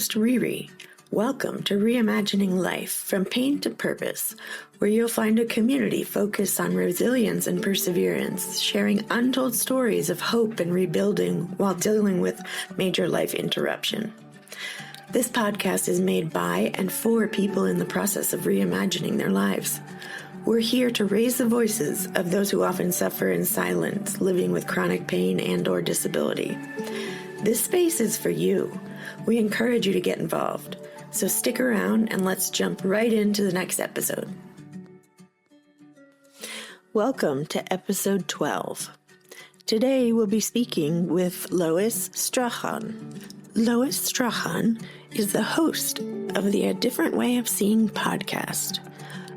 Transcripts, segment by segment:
host, Riri. Welcome to Reimagining Life from Pain to Purpose, where you'll find a community focused on resilience and perseverance, sharing untold stories of hope and rebuilding while dealing with major life interruption. This podcast is made by and for people in the process of reimagining their lives. We're here to raise the voices of those who often suffer in silence, living with chronic pain and/or disability. This space is for you. We encourage you to get involved. So stick around and let's jump right into the next episode. Welcome to episode 12. Today we'll be speaking with Lois Strachan. Lois Strachan is the host of the A Different Way of Seeing podcast,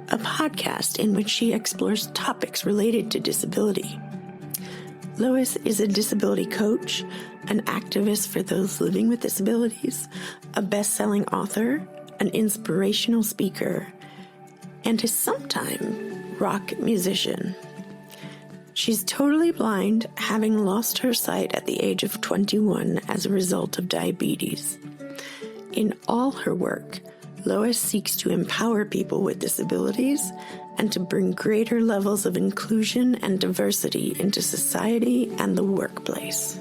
a podcast in which she explores topics related to disability. Lois is a disability coach, an activist for those living with disabilities, a best-selling author, an inspirational speaker, and a sometime rock musician. She's totally blind, having lost her sight at the age of 21 as a result of diabetes. In all her work, Lois seeks to empower people with disabilities and to bring greater levels of inclusion and diversity into society and the workplace.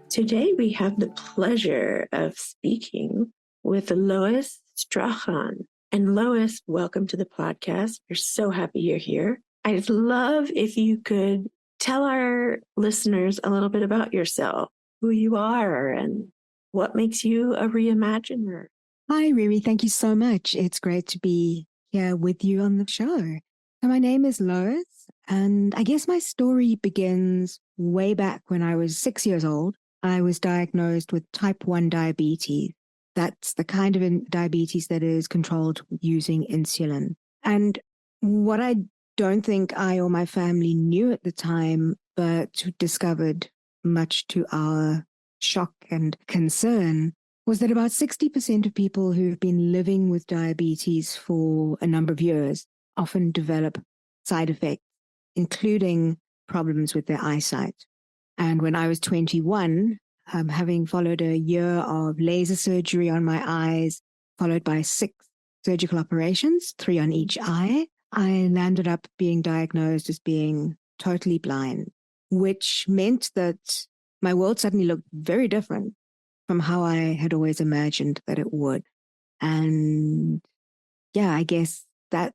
Today, we have the pleasure of speaking with Lois Strachan. And Lois, welcome to the podcast. We're so happy you're here. I'd love if you could tell our listeners a little bit about yourself, who you are, and what makes you a reimaginer. Hi, Riri. Thank you so much. It's great to be here with you on the show. So my name is Lois, and I guess my story begins way back when I was 6 years old. I was diagnosed with type 1 diabetes. That's the kind of diabetes that is controlled using insulin. And what I don't think I or my family knew at the time, but discovered much to our shock and concern, was that about 60% of people who've been living with diabetes for a number of years often develop side effects, including problems with their eyesight. And when I was 21, having followed a year of laser surgery on my eyes, followed by 6 surgical operations, 3 on each eye, I landed up being diagnosed as being totally blind, which meant that my world suddenly looked very different from how I had always imagined that it would. And yeah, I guess that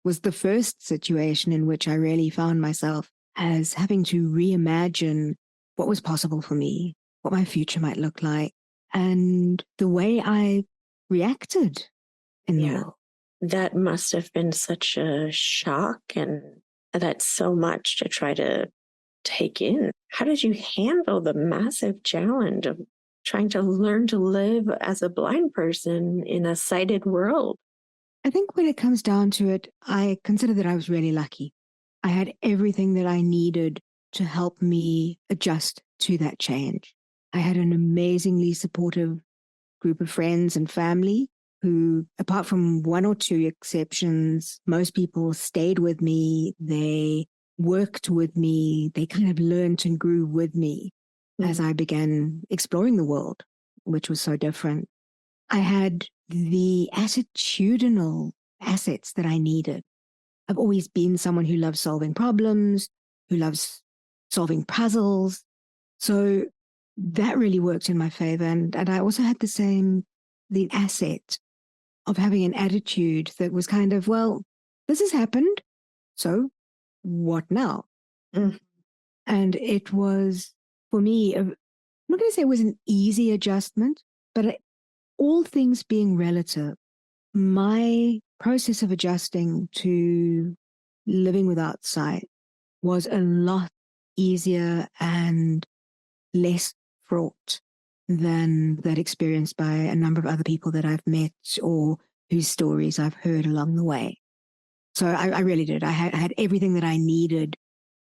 was the first situation in which I really found myself as having to reimagine what was possible for me, what my future might look like, and the way I reacted in the world. That must have been such a shock, and that's so much to try to take in. How did you handle the massive challenge of trying to learn to live as a blind person in a sighted world? I think when it comes down to it, I consider that I was really lucky. I had everything that I needed to help me adjust to that change. I had an amazingly supportive group of friends and family who, apart from 1 or 2 exceptions, most people stayed with me. They worked with me. They kind of learned and grew with me as I began exploring the world, which was so different. I had the attitudinal assets that I needed. I've always been someone who loves solving problems, who loves solving puzzles. So that really worked in my favor. And I also had the asset of having an attitude that was kind of, well, this has happened. So what now? And it was, for me, I'm not going to say it was an easy adjustment, but all things being relative, my process of adjusting to living without sight was a lot easier and less fraught than that experienced by a number of other people that I've met or whose stories I've heard along the way. So I really did. I had everything that I needed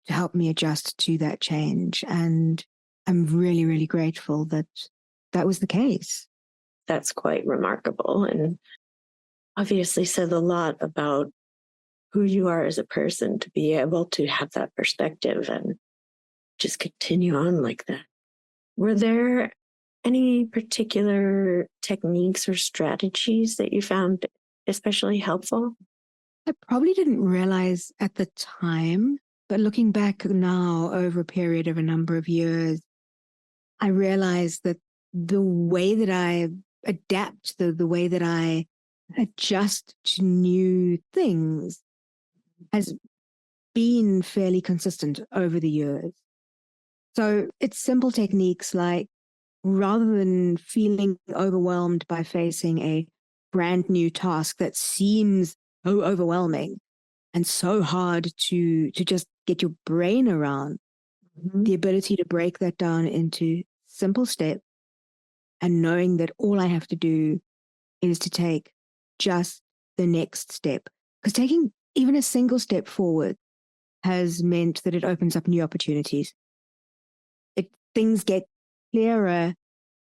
to help me adjust to that change. And I'm really, really grateful that that was the case. That's quite remarkable, and obviously says a lot about who you are as a person to be able to have that perspective and just continue on like that. Were there any particular techniques or strategies that you found especially helpful? I probably didn't realize at the time, but looking back now over a period of a number of years, I realized that the way that I adapt, the way that I adjust to new things has been fairly consistent over the years. So it's simple techniques like rather than feeling overwhelmed by facing a brand new task that seems so overwhelming and so hard to just get your brain around, the ability to break that down into simple steps and knowing that all I have to do is to take just the next step. Because taking even a single step forward has meant that it opens up new opportunities. Things get clearer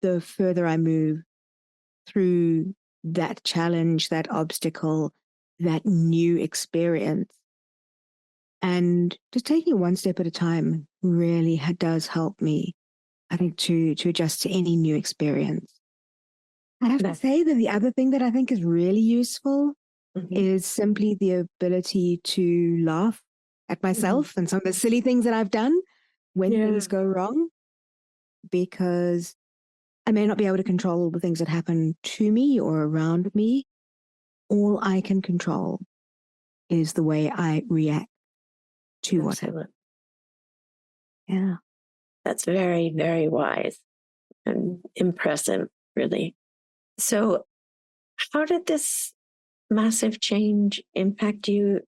the further I move through that challenge, that obstacle, that new experience. And just taking it one step at a time really does help me, I think, to adjust to any new experience. I have to say that the other thing that I think is really useful is simply the ability to laugh at myself and some of the silly things that I've done when things go wrong, because I may not be able to control all the things that happen to me or around me. All I can control is the way I react to whatever. Yeah. That's very, very wise and impressive, really. So how did this massive change impact you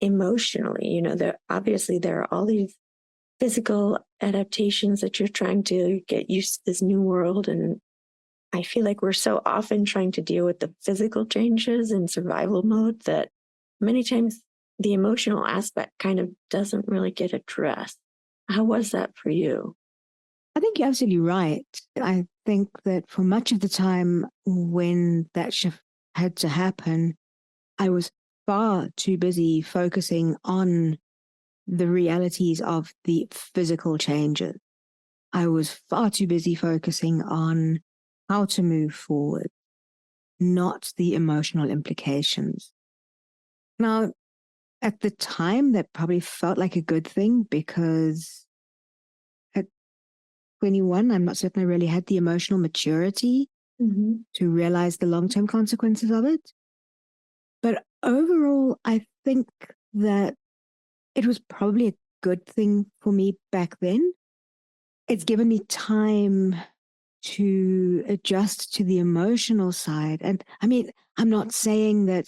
emotionally? You know, there are all these physical adaptations that you're trying to get used to this new world. And I feel like we're so often trying to deal with the physical changes in survival mode that many times the emotional aspect kind of doesn't really get addressed. How was that for you? I think you're absolutely right. I think that for much of the time when that shift had to happen, I was far too busy focusing on the realities of the physical changes. I was far too busy focusing on how to move forward, not the emotional implications. Now, at the time, that probably felt like a good thing because at 21, I'm not certain I really had the emotional maturity to realize the long-term consequences of it. But overall, I think that it was probably a good thing for me back then. It's given me time to adjust to the emotional side. And I mean, I'm not saying that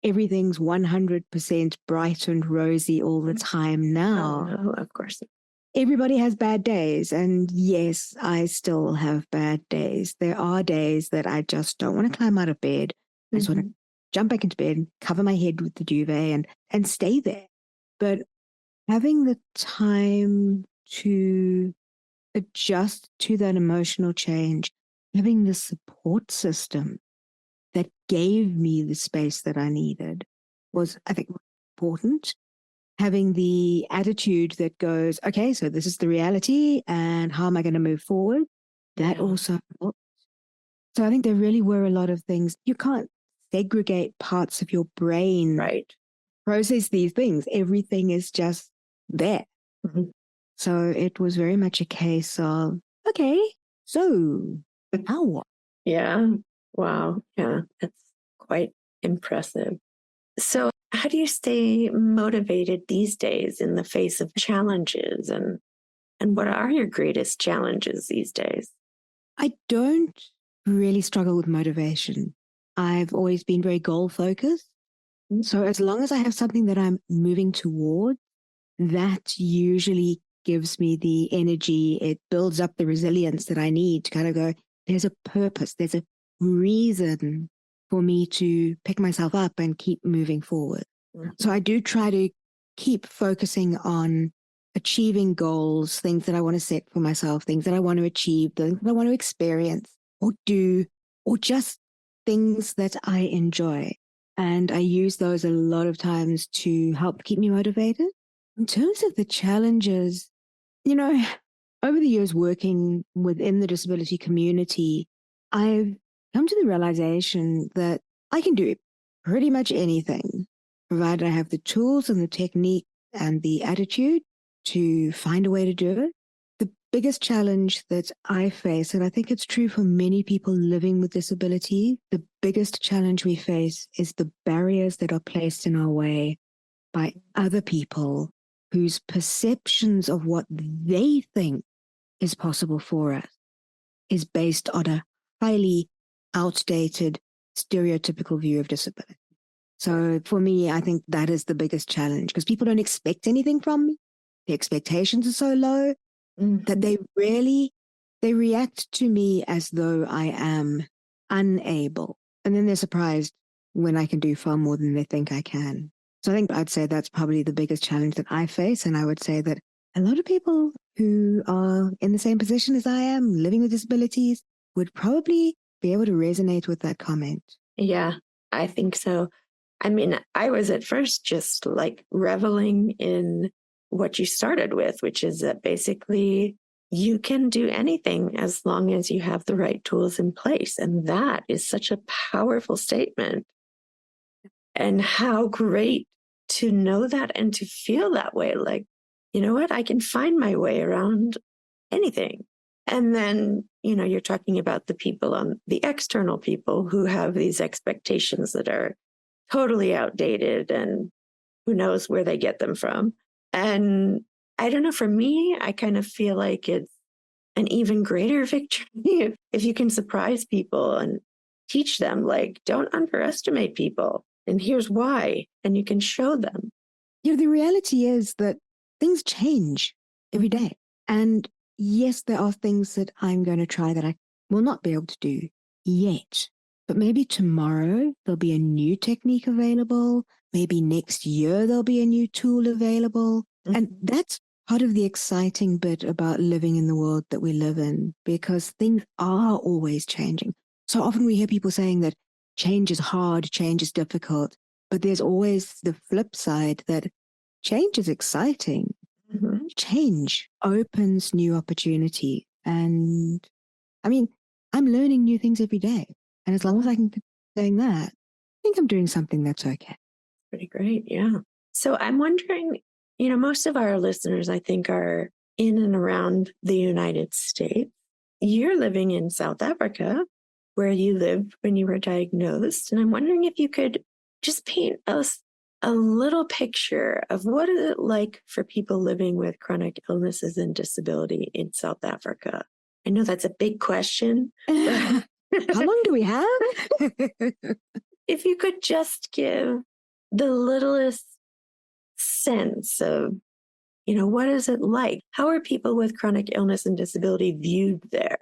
everything's 100% bright and rosy all the time now. Oh, no, of course. Everybody has bad days. And yes, I still have bad days. There are days that I just don't want to climb out of bed. I just want to jump back into bed, cover my head with the duvet and stay there. But having the time to adjust to that emotional change, having the support system that gave me the space that I needed was, I think, important. Having the attitude that goes, okay, so this is the reality and how am I going to move forward? That also helped. So I think there really were a lot of things. You can't segregate parts of your brain, process these things. Everything is just there. So it was very much a case of, okay, so now what? Yeah. Wow. Yeah. That's quite impressive. So how do you stay motivated these days in the face of challenges? And what are your greatest challenges these days? I don't really struggle with motivation. I've always been very goal focused. So as long as I have something that I'm moving toward, that usually gives me the energy. It builds up the resilience that I need to kind of go, there's a purpose, there's a reason for me to pick myself up and keep moving forward. So I do try to keep focusing on achieving goals, things that I want to set for myself, things that I want to achieve, things that I want to experience or do, or just things that I enjoy. And I use those a lot of times to help keep me motivated. In terms of the challenges, you know, over the years working within the disability community, I've come to the realization that I can do pretty much anything, provided I have the tools and the technique and the attitude to find a way to do it. The biggest challenge that I face, and I think it's true for many people living with disability, the biggest challenge we face is the barriers that are placed in our way by other people whose perceptions of what they think is possible for us is based on a highly outdated, stereotypical view of disability. So for me, I think that is the biggest challenge because people don't expect anything from me. The expectations are so low that they react to me as though I am unable. And then they're surprised when I can do far more than they think I can. So I think I'd say that's probably the biggest challenge that I face. And I would say that a lot of people who are in the same position as I am, living with disabilities, would probably be able to resonate with that comment. Yeah, I think so. I mean, I was at first just like reveling in what you started with, which is that basically you can do anything as long as you have the right tools in place. And that is such a powerful statement. And how great to know that and to feel that way. Like, you know what? I can find my way around anything. And then, you know, you're talking about the people on the external people who have these expectations that are totally outdated and who knows where they get them from. And I don't know, for me, I kind of feel like it's an even greater victory if you can surprise people and teach them, like, don't underestimate people. And here's why. And you can show them. You know, the reality is that things change every day. And yes, there are things that I'm going to try that I will not be able to do yet. But maybe tomorrow there'll be a new technique available. Maybe next year there'll be a new tool available. And that's part of the exciting bit about living in the world that we live in, because things are always changing. So often we hear people saying that change is hard, change is difficult. But there's always the flip side that change is exciting. Change opens new opportunity. And I mean, I'm learning new things every day. And as long as I can keep saying that, I think I'm doing something that's okay. Pretty great. Yeah. So I'm wondering, you know, most of our listeners, I think, are in and around the United States. You're living in South Africa, where you lived when you were diagnosed. And I'm wondering if you could just paint us a little picture of what is it like for people living with chronic illnesses and disability in South Africa. I know that's a big question. How long do we have? If you could just give the littlest sense of, you know, what is it like? How are people with chronic illness and disability viewed there?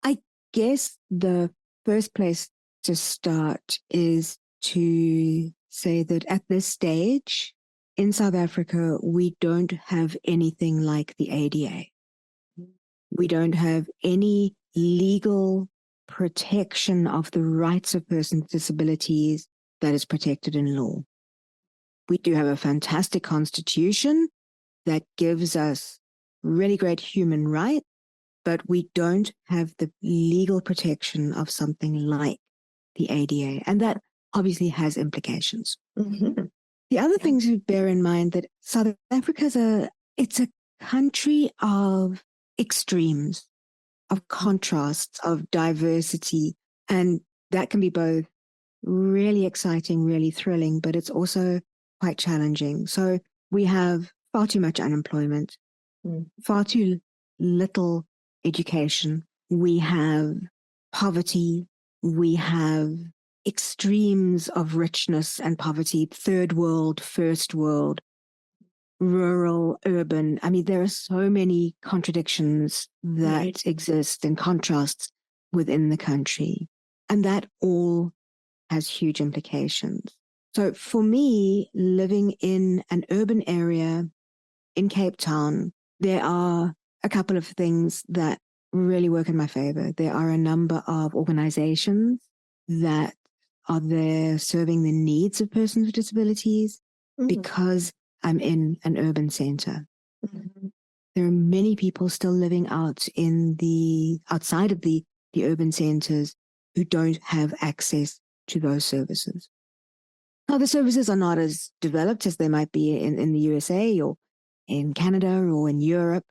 I guess the first place to start is to say that at this stage in South Africa, we don't have anything like the ADA. We don't have any legal protection of the rights of persons with disabilities that is protected in law. We do have a fantastic constitution that gives us really great human rights, but we don't have the legal protection of something like the ADA. And that obviously has implications. The other thing to bear in mind that South Africa it's a country of extremes, of contrasts, of diversity. And that can be both really exciting, really thrilling, but it's also quite challenging. So we have far too much unemployment, far too little education. We have poverty. We have extremes of richness and poverty, third world, first world, rural, urban. I mean, there are so many contradictions that exist and contrasts within the country. And that all has huge implications. So for me, living in an urban area in Cape Town, there are a couple of things that really work in my favor. There are a number of organizations that are there serving the needs of persons with disabilities because I'm in an urban center. There There are many people still living outside of the urban centers who don't have access to those services. Now, the services are not as developed as they might be in the USA or in Canada or in Europe,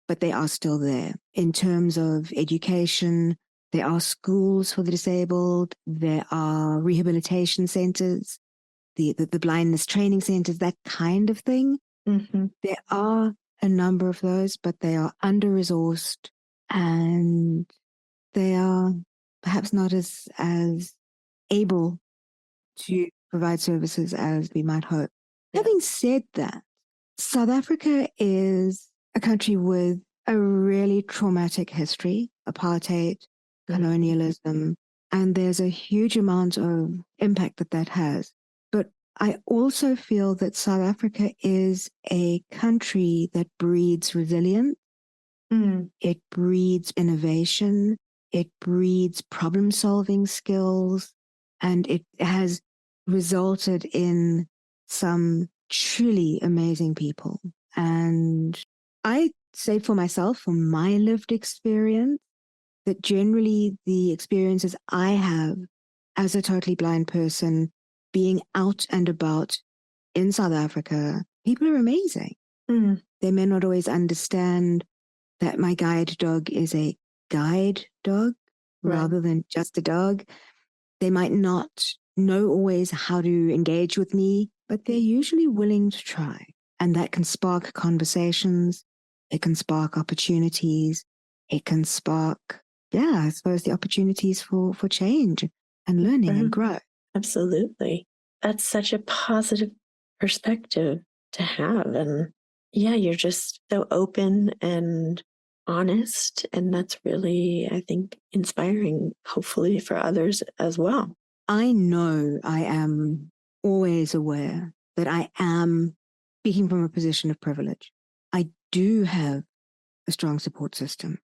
but they are still there. In terms of education, there are schools for the disabled, there are rehabilitation centers, the blindness training centers, that kind of thing. Mm-hmm. There are a number of those, but they are under-resourced and they are perhaps not as able to provide services as we might hope. Yeah. Having said that, South Africa is a country with a really traumatic history, apartheid, colonialism, and there's a huge amount of impact that has. But I also feel that South Africa is a country that breeds resilience. It breeds innovation. It breeds problem-solving skills. And it has resulted in some truly amazing people. And I say for myself, from my lived experience, that generally the experiences I have as a totally blind person being out and about in South Africa, people are amazing. They may not always understand that my guide dog is a guide dog rather than just a dog. They might not know always how to engage with me, but they're usually willing to try. And that can spark conversations. It can spark opportunities. It can spark, I suppose, the opportunities for change and learning and grow. Absolutely. That's such a positive perspective to have. And you're just so open and honest. And that's really, I think, inspiring, hopefully, for others as well. I know I am always aware that I am speaking from a position of privilege. I do have a strong support system.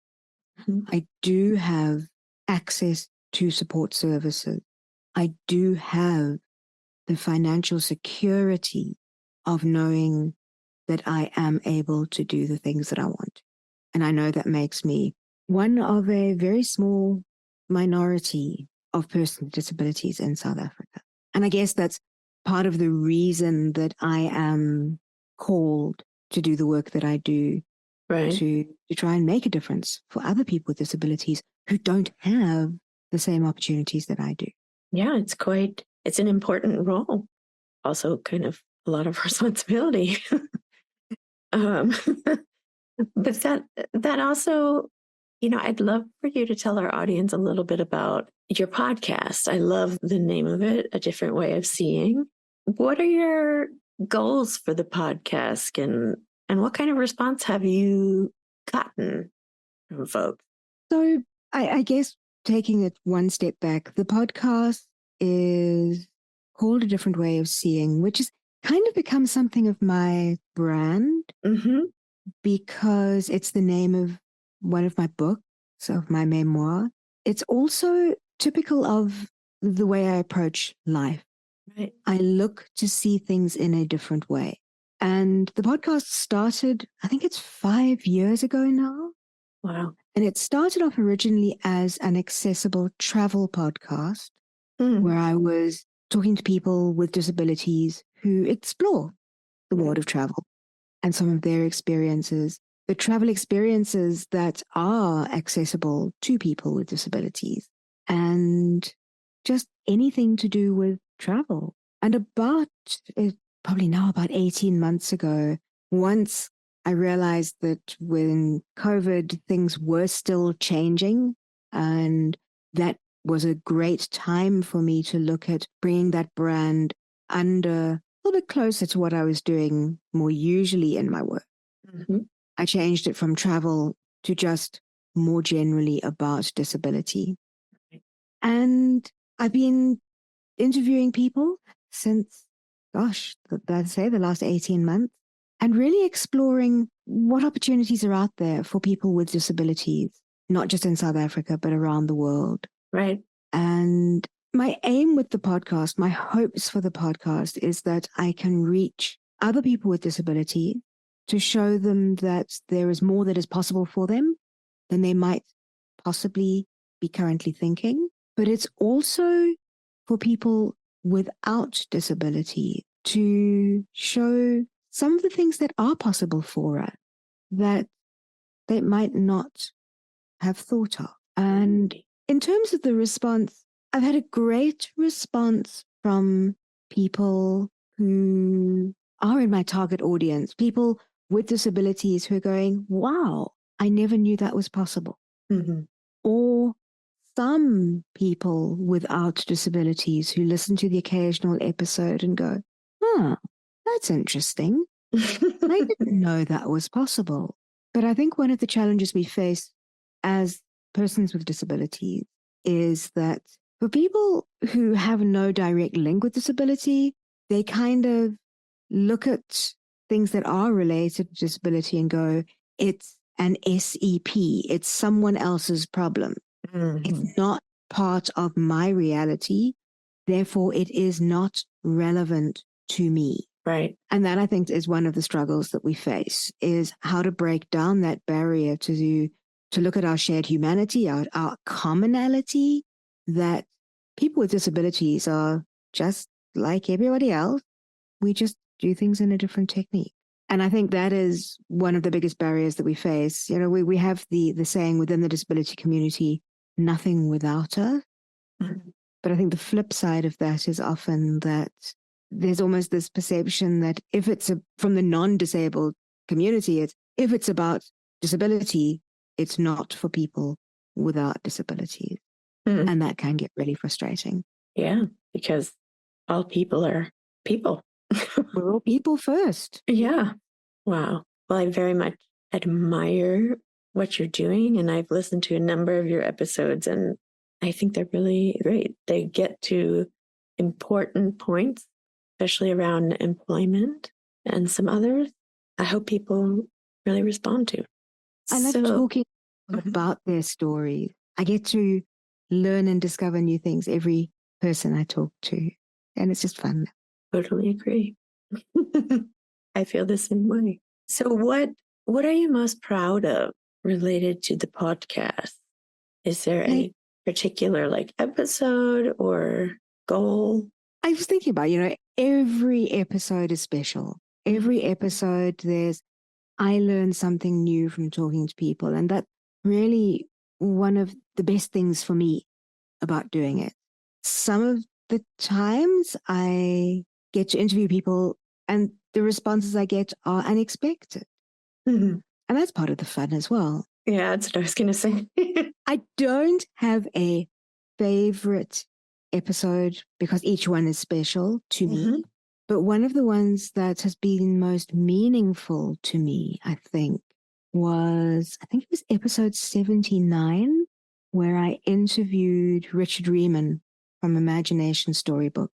I do have access to support services. I do have the financial security of knowing that I am able to do the things that I want. And I know that makes me one of a very small minority of persons with disabilities in South Africa. And I guess that's part of the reason that I am called to do the work that I do, to try and make a difference for other people with disabilities who don't have the same opportunities that I do. Yeah, it's an important role. Also kind of a lot of responsibility. But that also, I'd love for you to tell our audience a little bit about your podcast. I love the name of it, A Different Way of Seeing. What are your goals for the podcast and what kind of response have you gotten from folks? So I guess taking it one step back, the podcast is called A Different Way of Seeing, which has kind of become something of my brand because it's the name of one of my books, of my memoir. It's also typical of the way I approach life. Right. I look to see things in a different way. And the podcast started, I think it's 5 years ago now. Wow. And it started off originally as an accessible travel podcast where I was talking to people with disabilities who explore the world of travel and some of their experiences, the travel experiences that are accessible to people with disabilities, and just anything to do with travel. And probably now about 18 months ago, once I realized that when COVID, things were still changing, and that was a great time for me to look at bringing that brand under a little bit closer to what I was doing more usually in my work. I changed it from travel to just more generally about disability. And I've been interviewing people since, let's say the last 18 months, and really exploring what opportunities are out there for people with disabilities, not just in South Africa, but around the world. Right. And my aim with the podcast, my hopes for the podcast is that I can reach other people with disability to show them that there is more that is possible for them than they might possibly be currently thinking. But it's also for people without disability to show some of the things that are possible for us that they might not have thought of. And in terms of the response, I've had a great response from people who are in my target audience, people with disabilities who are going, wow, I never knew that was possible. Mm-hmm. Or some people without disabilities who listen to the occasional episode and go, that's interesting. I didn't know that was possible. But I think one of the challenges we face as persons with disabilities is that for people who have no direct link with disability, they kind of look at things that are related to disability and go, it's an SEP, it's someone else's problem. Mm-hmm. It's not part of my reality. Therefore, it is not relevant to me. Right. And that, I think, is one of the struggles that we face, is how to break down that barrier to look at our shared humanity, our commonality, that people with disabilities are just like everybody else. We just do things in a different technique. And I think that is one of the biggest barriers that we face. You know, we have the saying within the disability community, nothing without us. Mm-hmm. But I think the flip side of that is often that there's almost this perception that if it's from the non-disabled community, if it's about disability, it's not for people without disabilities. Mm-hmm. And that can get really frustrating. Yeah, because all people are people. We're all people first. Yeah. Wow. Well, I very much admire what you're doing, and I've listened to a number of your episodes, and I think they're really great. They get to important points, especially around employment and some others. I hope people really respond to. I love talking about their stories. I get to learn and discover new things every person I talk to, and it's just fun. Totally agree. I feel the same way. So what are you most proud of related to the podcast? Is there a particular episode or goal? I was thinking about, every episode is special. Every episode I learn something new from talking to people. And that's really one of the best things for me about doing it. Some of the times I get to interview people and the responses I get are unexpected. Mm-hmm. And that's part of the fun as well. Yeah, that's what I was going to say. I don't have a favorite episode because each one is special to me. But one of the ones that has been most meaningful to me, I think it was episode 79, where I interviewed Richard Riemann from Imagination Storybooks.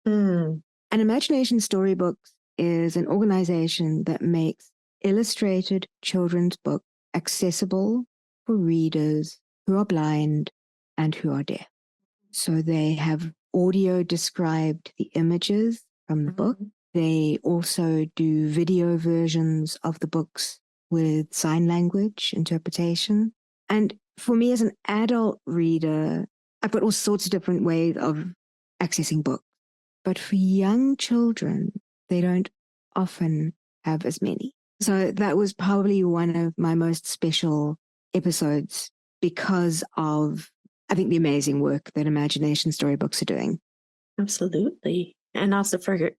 Mm. And Imagination Storybooks is an organization that makes illustrated children's books accessible for readers who are blind and who are deaf. So they have audio described the images from the book. They also do video versions of the books with sign language interpretation. And for me as an adult reader, I've got all sorts of different ways of accessing books. But for young children, they don't often have as many. So that was probably one of my most special episodes because of, I think, the amazing work that Imagination Storybooks are doing. Absolutely. And also for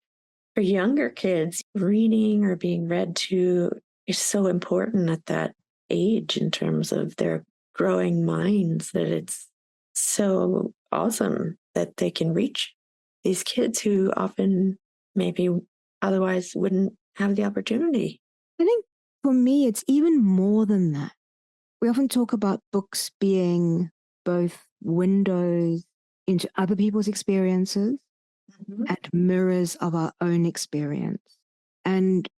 younger kids, reading or being read to is so important at that age in terms of their growing minds, that it's so awesome that they can reach these kids who often maybe otherwise wouldn't have the opportunity. I think for me, it's even more than that. We often talk about books being both windows into other people's experiences and mirrors of our own experience. And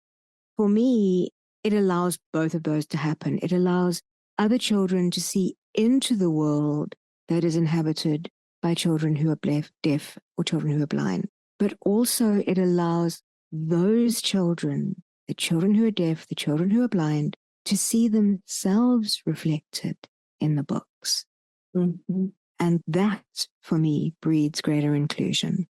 for me, it allows both of those to happen. It allows other children to see into the world that is inhabited by children who are deaf or children who are blind. But also it allows those children the children who are deaf, the children who are blind, to see themselves reflected in the books. Mm-hmm. And that, for me, breeds greater inclusion.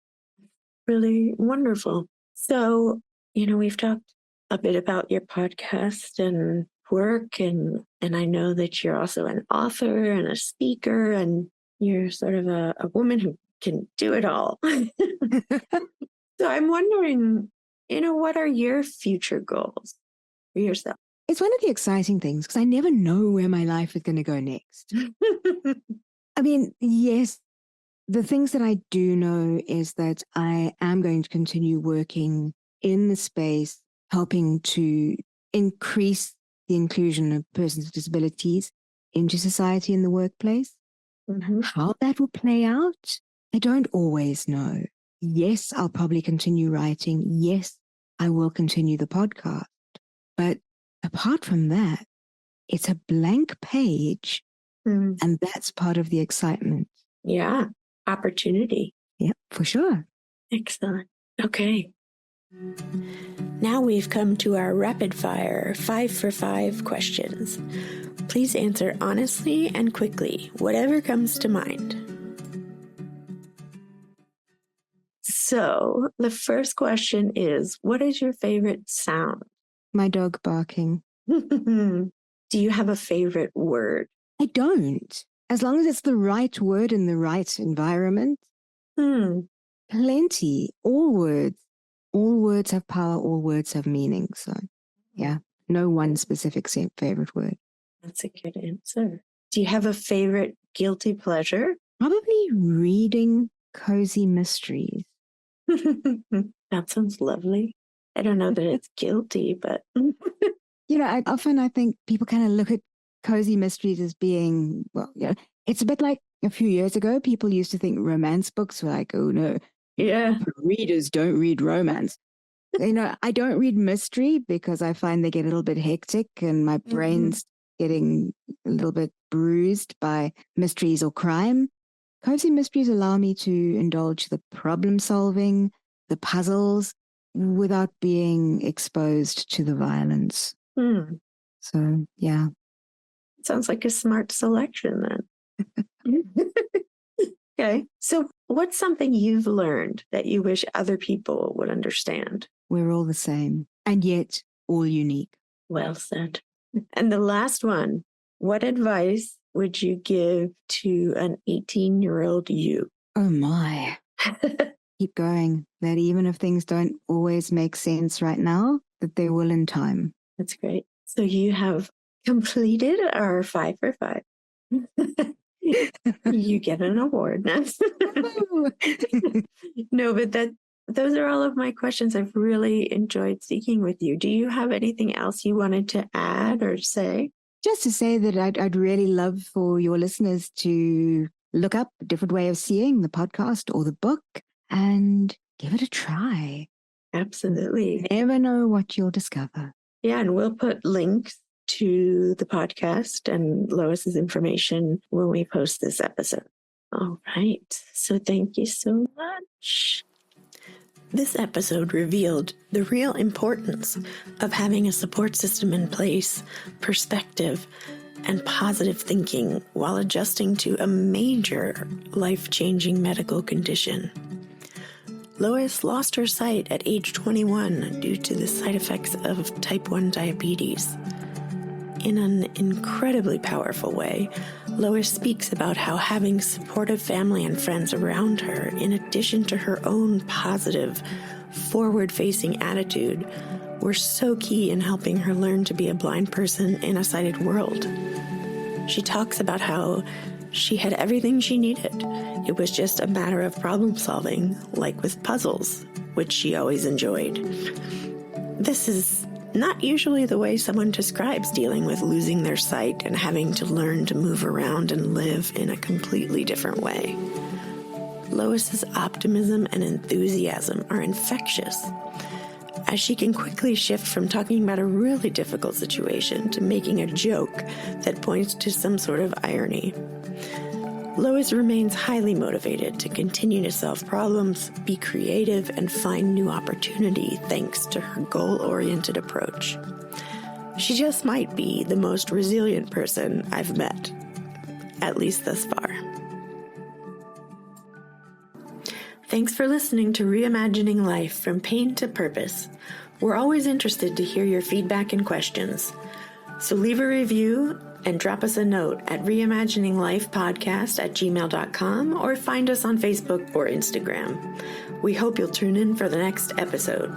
Really wonderful. So, we've talked a bit about your podcast and work, and I know that you're also an author and a speaker, and you're sort of a woman who can do it all. So I'm wondering, what are your future goals for yourself? It's one of the exciting things because I never know where my life is going to go next. I mean, yes, the things that I do know is that I am going to continue working in the space, helping to increase the inclusion of persons with disabilities into society and the workplace. Mm-hmm. How that will play out, I don't always know. Yes, I'll probably continue writing. Yes, I will continue the podcast. But apart from that, it's a blank page, and that's part of the excitement. Yeah, opportunity. Yep, for sure. Excellent. Okay. Now we've come to our rapid fire 5 for 5 questions. Please answer honestly and quickly, whatever comes to mind. So, the first question is, what is your favorite sound? My dog barking. Do you have a favorite word? I don't. As long as it's the right word in the right environment. Plenty. All words have power. All words have meaning. So, yeah, no one specific favorite word. That's a good answer. Do you have a favorite guilty pleasure? Probably reading cozy mysteries. That sounds lovely. I don't know that it's guilty, but... I think people kind of look at cozy mysteries as being, it's a bit like a few years ago, people used to think romance books were like, oh no, yeah, readers don't read romance. I don't read mystery because I find they get a little bit hectic and my brain's getting a little bit bruised by mysteries or crime. Cozy mysteries allow me to indulge the problem solving, the puzzles, without being exposed to the violence. So, yeah. Sounds like a smart selection then. Okay. So what's something you've learned that you wish other people would understand? We're all the same, and yet all unique. Well said. And the last one, what advice would you give to an 18-year-old you? Oh my. Keep going. That even if things don't always make sense right now, that they will in time. That's great. So you have completed our 5 for 5. You get an award. No, but those are all of my questions. I've really enjoyed speaking with you. Do you have anything else you wanted to add or say? Just to say that I'd really love for your listeners to look up a different way of seeing the podcast or the book and give it a try. Absolutely. You never know what you'll discover. Yeah, and we'll put links to the podcast and Lois's information when we post this episode. All right. So thank you so much. This episode revealed the real importance of having a support system in place, perspective, and positive thinking while adjusting to a major life-changing medical condition. Lois lost her sight at age 21 due to the side effects of type 1 diabetes. In an incredibly powerful way, Lois speaks about how having supportive family and friends around her, in addition to her own positive, forward-facing attitude, were so key in helping her learn to be a blind person in a sighted world. She talks about how she had everything she needed. It was just a matter of problem solving, like with puzzles, which she always enjoyed. This is not usually the way someone describes dealing with losing their sight and having to learn to move around and live in a completely different way. Lois's optimism and enthusiasm are infectious, as she can quickly shift from talking about a really difficult situation to making a joke that points to some sort of irony. Lois remains highly motivated to continue to solve problems, be creative, and find new opportunity thanks to her goal-oriented approach. She just might be the most resilient person I've met, at least thus far. Thanks for listening to Reimagining Life from Pain to Purpose. We're always interested to hear your feedback and questions. So leave a review and drop us a note at reimagininglifepodcast@gmail.com or find us on Facebook or Instagram. We hope you'll tune in for the next episode.